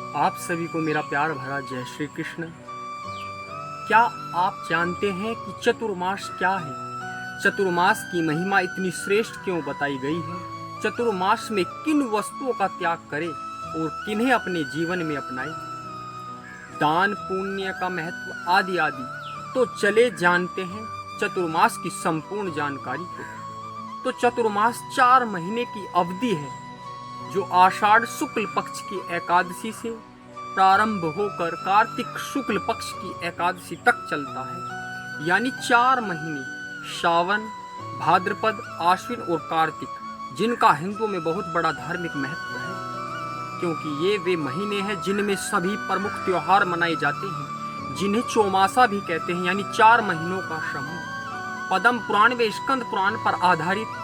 आप सभी को मेरा प्यार भरा जय श्री कृष्ण। क्या आप जानते हैं कि चतुर्मास क्या है? चतुर्मास की महिमा इतनी श्रेष्ठ क्यों बताई गई है? चतुर्मास में किन वस्तुओं का त्याग करें और किन्हें अपने जीवन में अपनाएं? दान पुण्य का महत्व आदि आदि तो चले जानते हैं चतुर्मास की संपूर्ण जानकारी को। तो चतुर्मास 4 महीने की अवधि है जो आषाढ़ शुक्ल पक्ष की एकादशी से प्रारंभ होकर कार्तिक शुक्ल पक्ष की एकादशी तक चलता है। यानी 4 महीने श्रावण, भाद्रपद, आश्विन और कार्तिक, जिनका हिंदुओं में बहुत बड़ा धार्मिक महत्व है, क्योंकि ये वे महीने हैं जिनमें सभी प्रमुख त्योहार मनाए जाते हैं, जिन्हें चौमासा भी कहते हैं। यानी 4 महीनों का समूह। पद्म पुराण व स्कंद पुराण पर आधारित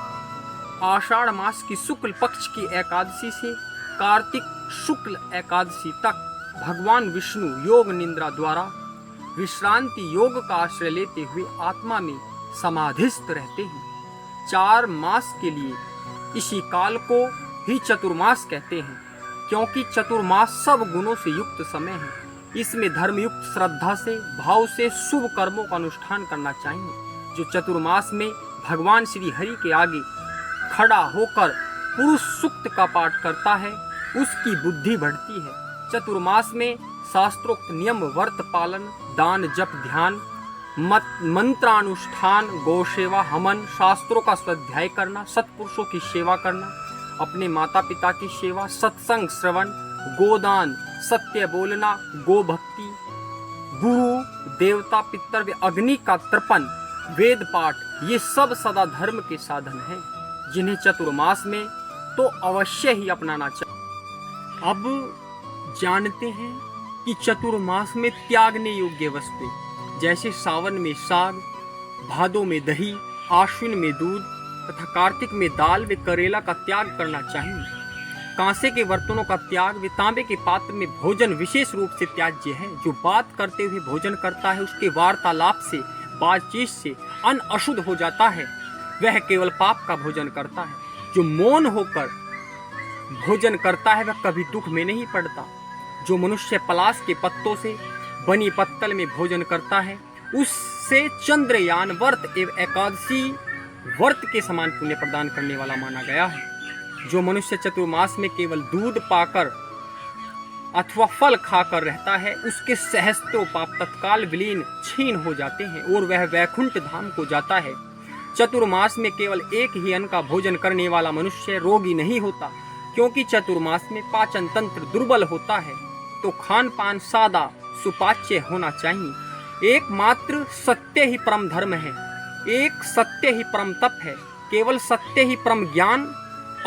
आषाढ़ मास की शुक्ल पक्ष की एकादशी से कार्तिक शुक्ल एकादशी तक भगवान विष्णु योग निद्रा द्वारा विश्रांति योग का आश्रय लेते हुए आत्मा में समाधिस्थ रहते हैं। 4 मास के लिए इसी काल को ही चतुर्मास कहते हैं, क्योंकि चतुर्मास सब गुणों से युक्त समय है। इसमें धर्मयुक्त श्रद्धा से भाव से शुभ कर्मों का अनुष्ठान करना चाहिए। जो चतुर्मास में भगवान श्री हरि के आगे खड़ा होकर पुरुष सूक्त का पाठ करता है, उसकी बुद्धि बढ़ती है। चतुर्मास में शास्त्रोक्त नियम व्रत पालन, दान जप ध्यान, मंत्रानुष्ठान, गौ सेवा, हवन, शास्त्रों का स्वाध्याय करना, सत्पुरुषों की सेवा करना, अपने माता पिता की सेवा, सत्संग श्रवण, गोदान, सत्य बोलना, गो भक्ति, गुरु देवता पितर व अग्नि का तर्पण, वेद पाठ, ये सब सदा धर्म के साधन हैं, जिन्हें चतुर्मास में तो अवश्य ही अपनाना चाहिए। अब जानते हैं कि चतुर्मास में त्यागने योग्य वस्तु जैसे सावन में साग, भादों में दही, आश्विन में दूध तथा कार्तिक में दाल व करेला का त्याग करना चाहिए। कांसे के बर्तनों का त्याग व तांबे के पात्र में भोजन विशेष रूप से त्याज्य है। जो बात करते हुए भोजन करता है, उसके वार्तालाप से, बातचीत से अन्न अशुद्ध हो जाता है, वह केवल पाप का भोजन करता है। जो मौन होकर भोजन करता है वह कभी दुख में नहीं पड़ता। जो मनुष्य पलाश के पत्तों से बनी पत्तल में भोजन करता है, उससे चंद्रयान व्रत एवं एकादशी व्रत के समान पुण्य प्रदान करने वाला माना गया है। जो मनुष्य चतुर्मास में केवल दूध पाकर अथवा फल खाकर रहता है, उसके सहस्त्रों पाप तत्काल विलीन छीन हो जाते हैं और वह वैकुंठ धाम को जाता है। चतुर्मास में केवल एक ही अन्न का भोजन करने वाला मनुष्य रोगी नहीं होता, क्योंकि चतुर्मास में पाचन तंत्र दुर्बल होता है। तो खान पान सादा सुपाच्य होना चाहिए। एकमात्र सत्य ही परम धर्म है, एक सत्य ही परम तप है, केवल सत्य ही परम ज्ञान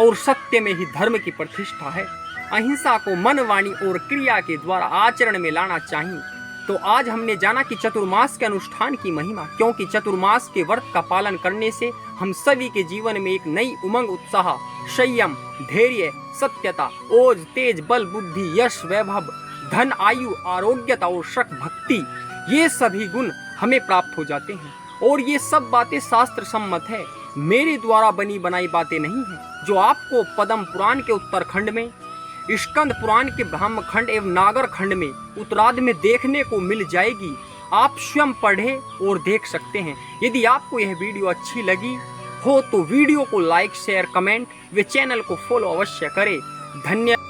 और सत्य में ही धर्म की प्रतिष्ठा है। अहिंसा को मन, वाणी और क्रिया के द्वारा आचरण में लाना चाहिए। तो आज हमने जाना कि चतुर्मास के अनुष्ठान की महिमा, क्योंकि चतुर्मास के व्रत का पालन करने से हम सभी के जीवन में एक नई उमंग, उत्साह, संयम, धैर्य, सत्यता, ओज, तेज, बल, बुद्धि, यश, वैभव, धन, आयु, आरोग्यता और शक, भक्ति, ये सभी गुण हमें प्राप्त हो जाते हैं। और ये सब बातें शास्त्र सम्मत है, मेरे द्वारा बनी बनाई बातें नहीं है, जो आपको पद्म पुराण के उत्तरखंड में, स्कंद पुराण के ब्रह्म खंड एवं नागर खंड में उत्तरार्ध में देखने को मिल जाएगी। आप स्वयं पढ़े और देख सकते हैं। यदि आपको यह वीडियो अच्छी लगी हो तो वीडियो को लाइक, शेयर, कमेंट व चैनल को फॉलो अवश्य करें। धन्यवाद।